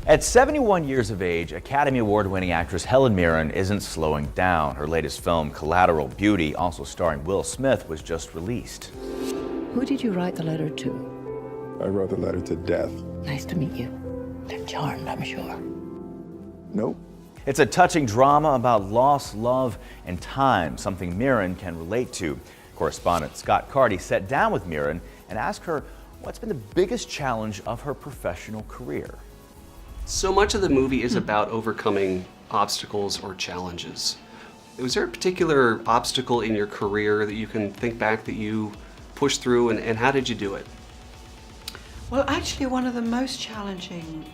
At 71 years of age, Academy Award-winning actress Helen Mirren isn't slowing down. Her latest film, Collateral Beauty, also starring Will Smith, was just released. Who did you write the letter to? I wrote the letter to Death. Nice to meet you. They're charmed, I'm sure. Nope. It's a touching drama about loss, love, and time, something Mirren can relate to. Correspondent Scott Carty sat down with Mirren and asked her what's been the biggest challenge of her professional career. So much of the movie is about overcoming obstacles or challenges. Was there a particular obstacle in your career that you can think back that you pushed through, and how did you do it? Well, actually, one of the most challenging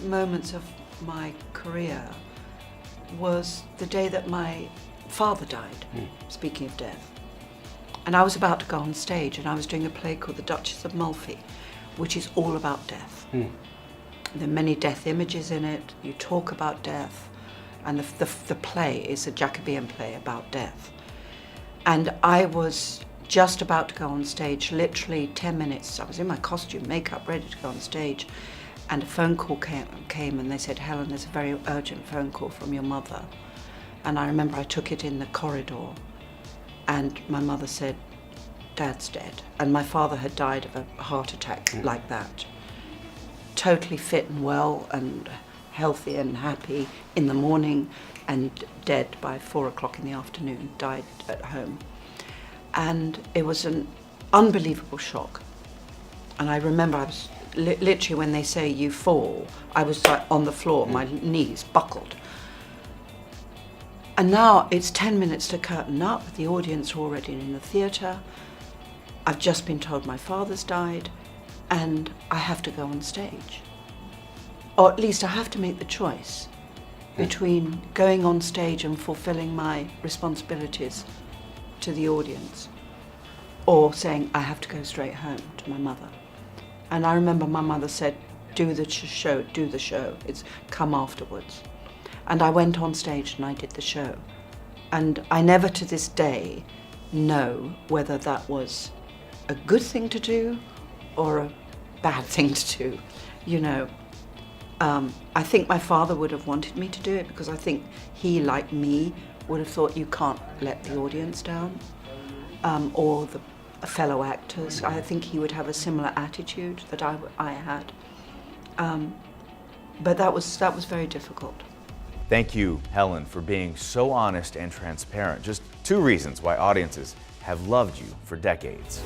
moments of my career was the day that my father died, speaking of death. And I was about to go on stage, and I was doing a play called The Duchess of Malfi, which is all about death. There are many death images in it, you talk about death, and the play is a Jacobean play about death. And I was just about to go on stage, literally 10 minutes, I was in my costume, makeup, ready to go on stage, and a phone call came and they said, "Helen, there's a very urgent phone call from your mother." And I remember I took it in the corridor, and my mother said, "Dad's dead." And my father had died of a heart attack like that. Totally fit and well and healthy and happy in the morning, and dead by 4 o'clock in the afternoon, died at home. And it was an unbelievable shock. And I remember I was literally, when they say you fall, I was like on the floor, my knees buckled. And now it's 10 minutes to curtain up, the audience are already in the theatre. I've just been told my father's died, and I have to go on stage. Or at least I have to make the choice between going on stage and fulfilling my responsibilities to the audience, or saying I have to go straight home to my mother. And I remember my mother said, do the show, it's come afterwards. And I went on stage and I did the show. And I never to this day know whether that was a good thing to do or a bad thing to do, you know. I think my father would have wanted me to do it, because I think he, like me, would have thought you can't let the audience down, or the fellow actors. I think he would have a similar attitude that I had. But that was very difficult. Thank you, Helen, for being so honest and transparent. Just 2 reasons why audiences have loved you for decades.